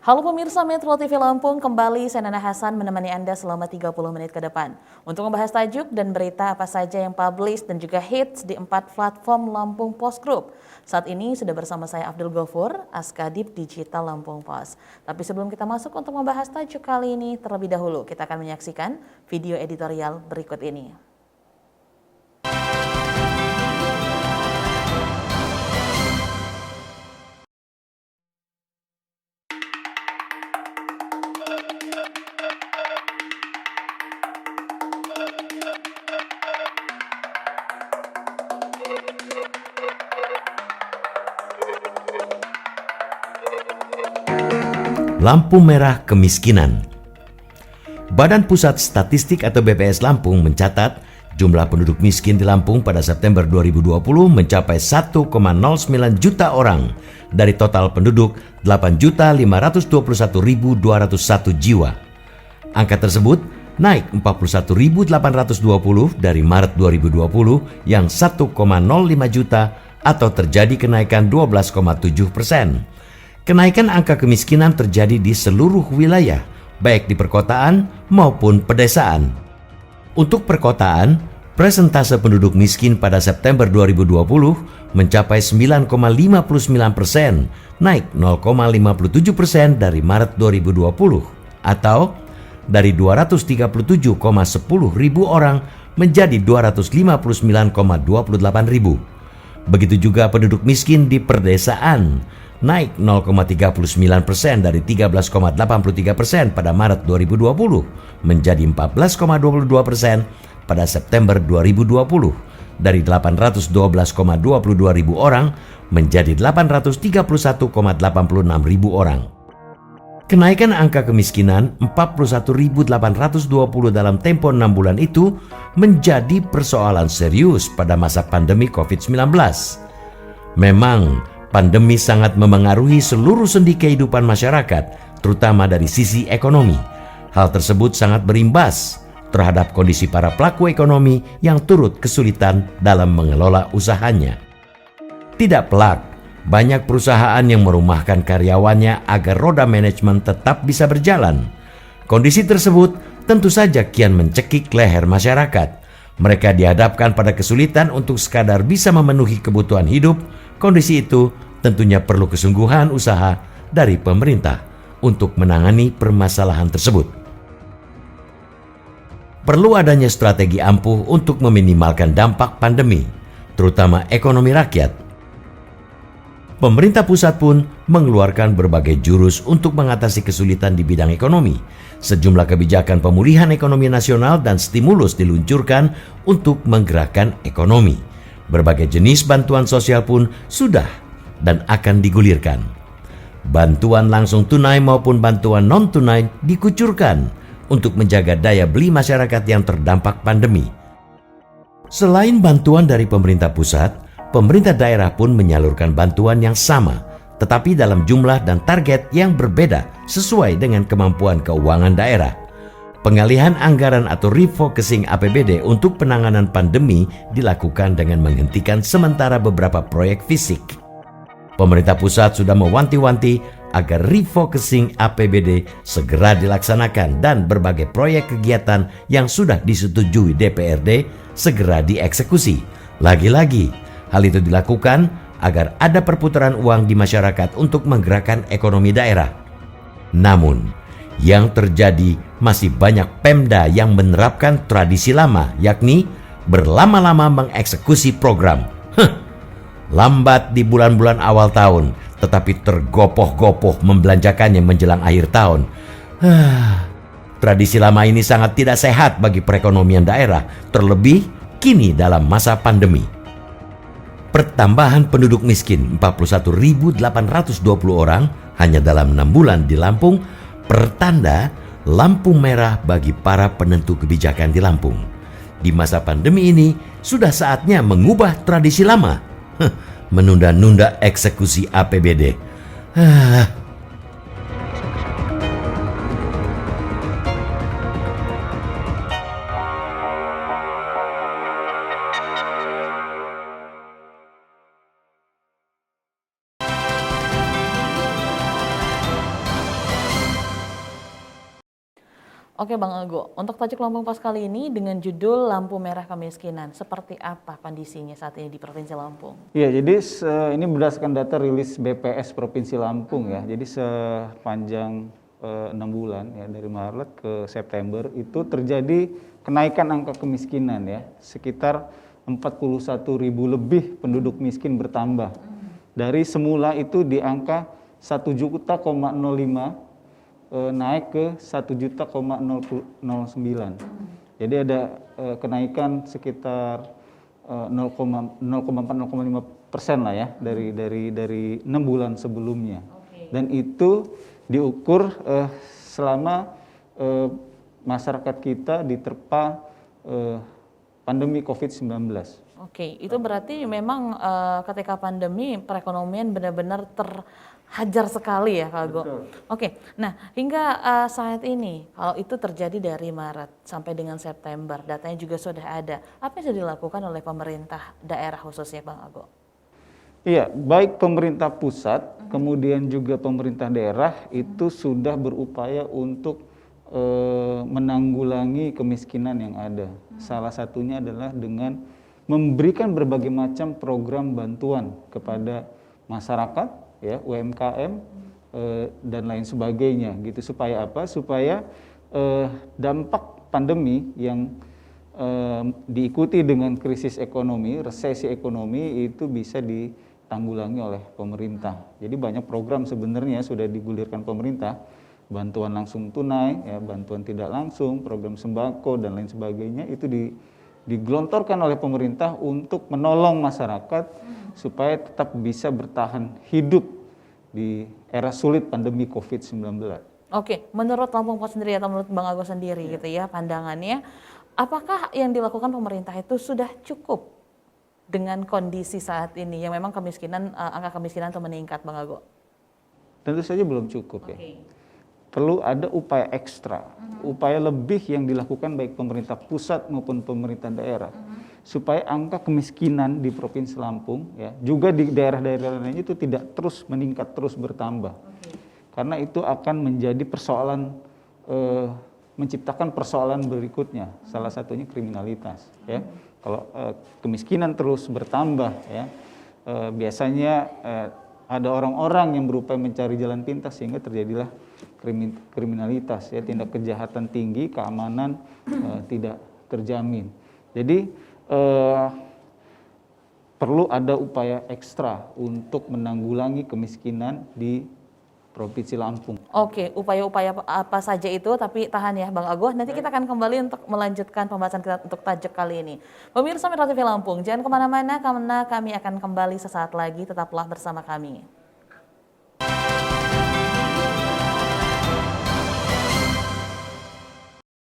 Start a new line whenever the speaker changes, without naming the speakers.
Halo pemirsa Metro TV Lampung, kembali saya Nana Hasan menemani Anda selama 30 menit ke depan. Untuk membahas tajuk dan berita apa saja yang publish dan juga hits di 4 platform Lampung Post Group. Saat ini sudah bersama saya Abdul Ghafur, Askadip Digital Lampung Post. Tapi sebelum kita masuk untuk membahas tajuk kali ini, terlebih dahulu kita akan menyaksikan video editorial berikut ini.
Lampu merah kemiskinan. Badan Pusat Statistik atau BPS Lampung mencatat jumlah penduduk miskin di Lampung pada September 2020 mencapai 1,09 juta orang dari total penduduk 8.521.201 jiwa. Angka tersebut naik 41.820 dari Maret 2020 yang 1,05 juta atau terjadi kenaikan 12,7%. Kenaikan angka kemiskinan terjadi di seluruh wilayah, baik di perkotaan maupun pedesaan. Untuk perkotaan, persentase penduduk miskin pada September 2020 mencapai 9,59%, naik 0,57% dari Maret 2020, atau dari 237,10 ribu orang menjadi 259,28 ribu. Begitu juga penduduk miskin di pedesaan, naik 0,39% dari 13,83% pada Maret 2020 menjadi 14,22% pada September 2020, dari 812,22 ribu orang menjadi 831,86 ribu orang. Kenaikan angka kemiskinan 41.820 dalam tempo 6 bulan itu menjadi persoalan serius pada masa pandemi COVID-19. Memang pandemi sangat memengaruhi seluruh sendi kehidupan masyarakat, terutama dari sisi ekonomi. Hal tersebut sangat berimbas terhadap kondisi para pelaku ekonomi yang turut kesulitan dalam mengelola usahanya. Tidak pelak, banyak perusahaan yang merumahkan karyawannya agar roda manajemen tetap bisa berjalan. Kondisi tersebut tentu saja kian mencekik leher masyarakat. Mereka dihadapkan pada kesulitan untuk sekadar bisa memenuhi kebutuhan hidup. Kondisi itu tentunya perlu kesungguhan usaha dari pemerintah untuk menangani permasalahan tersebut. Perlu adanya strategi ampuh untuk meminimalkan dampak pandemi, terutama ekonomi rakyat. Pemerintah pusat pun mengeluarkan berbagai jurus untuk mengatasi kesulitan di bidang ekonomi. Sejumlah kebijakan pemulihan ekonomi nasional dan stimulus diluncurkan untuk menggerakkan ekonomi. Berbagai jenis bantuan sosial pun sudah dan akan digulirkan. Bantuan langsung tunai maupun bantuan non-tunai dikucurkan untuk menjaga daya beli masyarakat yang terdampak pandemi. Selain bantuan dari pemerintah pusat, pemerintah daerah pun menyalurkan bantuan yang sama, tetapi dalam jumlah dan target yang berbeda sesuai dengan kemampuan keuangan daerah. Pengalihan anggaran atau refocusing APBD untuk penanganan pandemi dilakukan dengan menghentikan sementara beberapa proyek fisik. Pemerintah pusat sudah mewanti-wanti agar refocusing APBD segera dilaksanakan dan berbagai proyek kegiatan yang sudah disetujui DPRD segera dieksekusi. Lagi-lagi, hal itu dilakukan agar ada perputaran uang di masyarakat untuk menggerakkan ekonomi daerah. Namun, yang terjadi masih banyak Pemda yang menerapkan tradisi lama, yakni berlama-lama mengeksekusi program. Lambat di bulan-bulan awal tahun, tetapi tergopoh-gopoh membelanjakannya menjelang akhir tahun. Tradisi lama ini sangat tidak sehat bagi perekonomian daerah, terlebih kini dalam masa pandemi. Pertambahan penduduk miskin 41.820 orang hanya dalam 6 bulan di Lampung pertanda lampu merah bagi para penentu kebijakan di Lampung. Di masa pandemi ini sudah saatnya mengubah tradisi lama, menunda-nunda eksekusi APBD.
Oke Bang Ago, untuk tajuk Lampung Pos kali ini dengan judul Lampu Merah Kemiskinan, seperti apa kondisinya saat ini di Provinsi Lampung?
Iya, jadi ini berdasarkan data rilis BPS Provinsi Lampung ya. Jadi sepanjang 6 bulan ya dari Maret ke September itu terjadi kenaikan angka kemiskinan ya, sekitar 41.000 lebih penduduk miskin bertambah. Dari semula itu di angka 1,05 juta naik ke 1,009 juta. Jadi ada kenaikan sekitar 0,4-0,5% lah ya dari 6 bulan sebelumnya. Dan itu diukur selama masyarakat kita diterpa pandemi COVID-19.
Oke, itu berarti memang ketika pandemi perekonomian benar-benar terhajar sekali ya Kak Ago. Oke, nah hingga saat ini kalau itu terjadi dari Maret sampai dengan September, datanya juga sudah ada. Apa yang sudah dilakukan oleh pemerintah daerah khususnya Bang Ago?
Iya, baik pemerintah pusat, kemudian juga pemerintah daerah itu sudah berupaya untuk menanggulangi kemiskinan yang ada. Salah satunya adalah dengan memberikan berbagai macam program bantuan kepada masyarakat, ya, UMKM dan lain sebagainya, gitu. Supaya apa? Supaya dampak pandemi yang diikuti dengan krisis ekonomi, resesi ekonomi itu bisa ditanggulangi oleh pemerintah. Jadi banyak program sebenarnya sudah digulirkan pemerintah, bantuan langsung tunai, ya, bantuan tidak langsung, program sembako dan lain sebagainya itu digelontorkan oleh pemerintah untuk menolong masyarakat supaya tetap bisa bertahan hidup di era sulit pandemi COVID-19.
Oke, menurut Lampung Pos sendiri atau menurut Bang Ago sendiri gitu ya pandangannya, apakah yang dilakukan pemerintah itu sudah cukup dengan kondisi saat ini yang memang kemiskinan, angka kemiskinan itu meningkat Bang Ago?
Tentu saja belum cukup ya. Perlu ada upaya ekstra, upaya lebih yang dilakukan baik pemerintah pusat maupun pemerintah daerah, supaya angka kemiskinan di Provinsi Lampung, ya, juga di daerah-daerah lainnya itu tidak terus meningkat, terus bertambah. Karena itu akan menjadi persoalan, menciptakan persoalan berikutnya, salah satunya kriminalitas. Ya. Kalau kemiskinan terus bertambah, ya, biasanya ada orang-orang yang berupaya mencari jalan pintas sehingga terjadilah kriminalitas, ya, tindak kejahatan tinggi, keamanan tidak terjamin. Jadi perlu ada upaya ekstra untuk menanggulangi kemiskinan di Provinsi Lampung.
Oke, upaya-upaya apa saja itu, tapi tahan ya Bang Ago, nanti kita akan kembali untuk melanjutkan pembahasan kita untuk tajuk kali ini. Pemirsa Metro TV Lampung, jangan kemana-mana karena kami akan kembali sesaat lagi, tetaplah bersama kami.